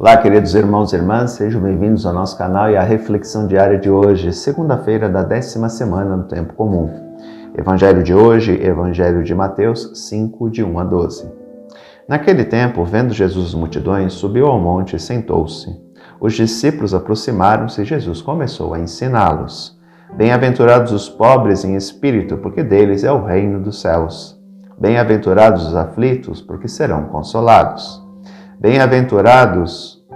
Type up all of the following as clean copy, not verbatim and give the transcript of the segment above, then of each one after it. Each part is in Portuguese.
Olá, queridos irmãos e irmãs, sejam bem-vindos ao nosso canal e à reflexão diária de hoje, segunda-feira da 10ª semana do Tempo Comum. Evangelho de hoje, Evangelho de Mateus 5, de 1 a 12. Naquele tempo, vendo Jesus as multidões, subiu ao monte e sentou-se. Os discípulos aproximaram-se e Jesus começou a ensiná-los. Bem-aventurados os pobres em espírito, porque deles é o reino dos céus. Bem-aventurados os aflitos, porque serão consolados. Bem-aventurados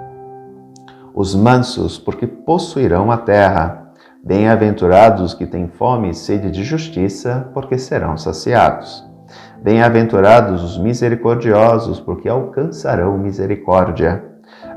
os mansos, porque possuirão a terra. Bem-aventurados os que têm fome e sede de justiça, porque serão saciados. Bem-aventurados os misericordiosos, porque alcançarão misericórdia.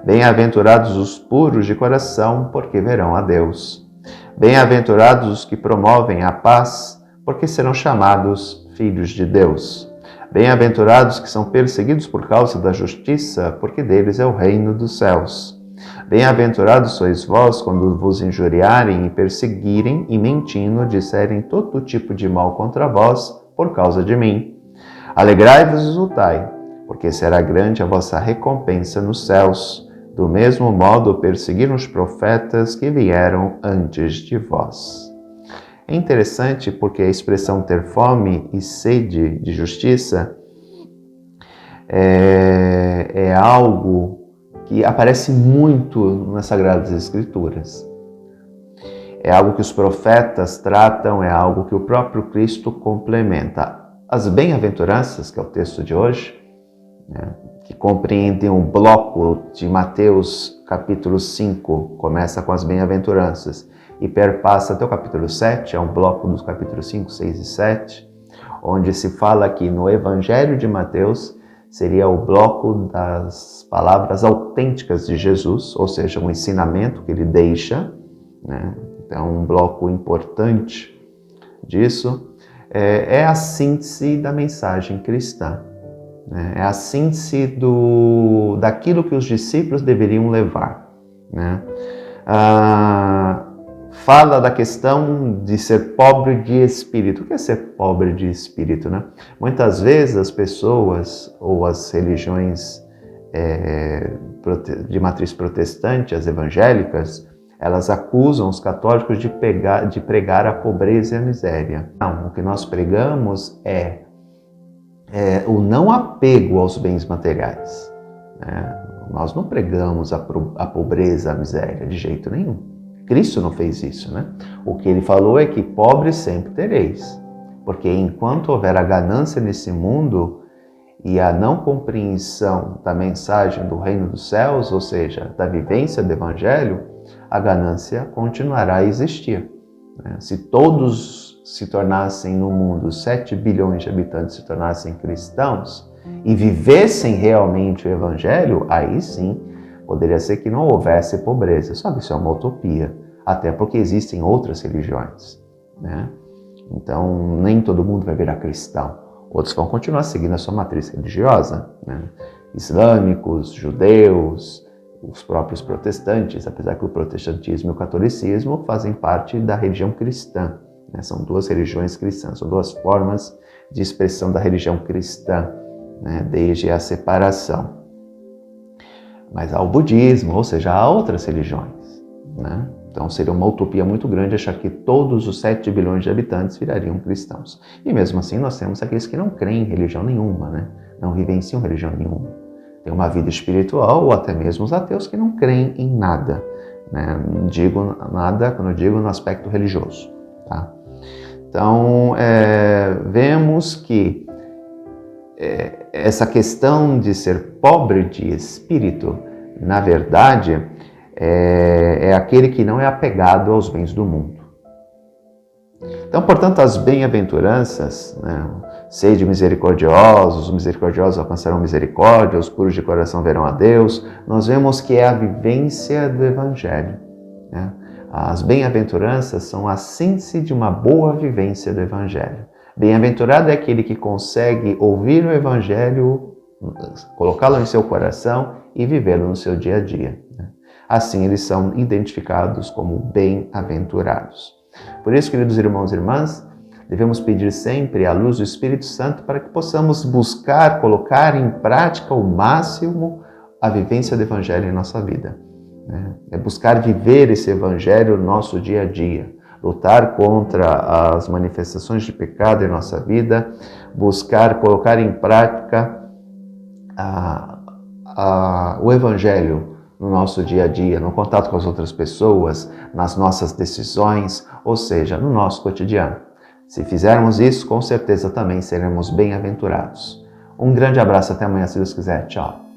Bem-aventurados os puros de coração, porque verão a Deus. Bem-aventurados os que promovem a paz, porque serão chamados filhos de Deus. Bem-aventurados que são perseguidos por causa da justiça, porque deles é o reino dos céus. Bem-aventurados sois vós quando vos injuriarem e perseguirem e mentindo disserem todo tipo de mal contra vós por causa de mim. Alegrai-vos e exultai, porque será grande a vossa recompensa nos céus. Do mesmo modo perseguiram os profetas que vieram antes de vós. É interessante porque a expressão ter fome e sede de justiça é algo que aparece muito nas Sagradas Escrituras. É algo que os profetas tratam, é algo que o próprio Cristo complementa. As bem-aventuranças, que é o texto de hoje, que compreendem o bloco de Mateus capítulo 5, começa com as bem-aventuranças, e perpassa até o capítulo 7, é um bloco dos capítulos 5, 6 e 7, onde se fala que no Evangelho de Mateus seria o bloco das palavras autênticas de Jesus, ou seja, um ensinamento que ele deixa, Então um bloco importante disso é a síntese da mensagem cristã, é a síntese daquilo que os discípulos deveriam levar, Fala da questão de ser pobre de espírito. O que é ser pobre de espírito, Muitas vezes as pessoas ou as religiões de matriz protestante, as evangélicas, elas acusam os católicos de pregar a pobreza e a miséria. Não, o que nós pregamos é o não apego aos bens materiais. Nós não pregamos a pobreza, a miséria, de jeito nenhum. Cristo não fez isso, O que ele falou é que pobres sempre tereis, porque enquanto houver a ganância nesse mundo e a não compreensão da mensagem do reino dos céus, ou seja, da vivência do evangelho, a ganância continuará a existir. Se todos se tornassem no mundo, 7 bilhões de habitantes se tornassem cristãos e vivessem realmente o evangelho, aí sim, poderia ser que não houvesse pobreza, só que isso é uma utopia, até porque existem outras religiões, Então, nem todo mundo vai virar cristão. Outros vão continuar seguindo a sua matriz religiosa, Islâmicos, judeus, os próprios protestantes, apesar que o protestantismo e o catolicismo fazem parte da religião cristã, São duas religiões cristãs, são duas formas de expressão da religião cristã, desde a separação. Mas há o budismo, ou seja, há outras religiões, Então seria uma utopia muito grande achar que todos os 7 bilhões de habitantes virariam cristãos. E mesmo assim nós temos aqueles que não creem em religião nenhuma, Não vivenciam religião nenhuma. Tem uma vida espiritual, ou até mesmo os ateus que não creem em nada, Não digo nada quando eu digo no aspecto religioso, Então vemos que essa questão de ser pobre de espírito, na verdade, é aquele que não é apegado aos bens do mundo. Então, portanto, as bem-aventuranças, sede misericordiosos, os misericordiosos alcançarão misericórdia, os puros de coração verão a Deus, nós vemos que é a vivência do Evangelho. As bem-aventuranças são a síntese de uma boa vivência do Evangelho. Bem-aventurado é aquele que consegue ouvir o Evangelho, colocá-lo em seu coração e vivê-lo no seu dia a dia. Assim, eles são identificados como bem-aventurados. Por isso, queridos irmãos e irmãs, devemos pedir sempre a luz do Espírito Santo para que possamos buscar, colocar em prática ao máximo a vivência do Evangelho em nossa vida. É buscar viver esse Evangelho no nosso dia a dia, lutar contra as manifestações de pecado em nossa vida, buscar colocar em prática o Evangelho no nosso dia a dia, no contato com as outras pessoas, nas nossas decisões, ou seja, no nosso cotidiano. Se fizermos isso, com certeza também seremos bem-aventurados. Um grande abraço, até amanhã, se Deus quiser. Tchau.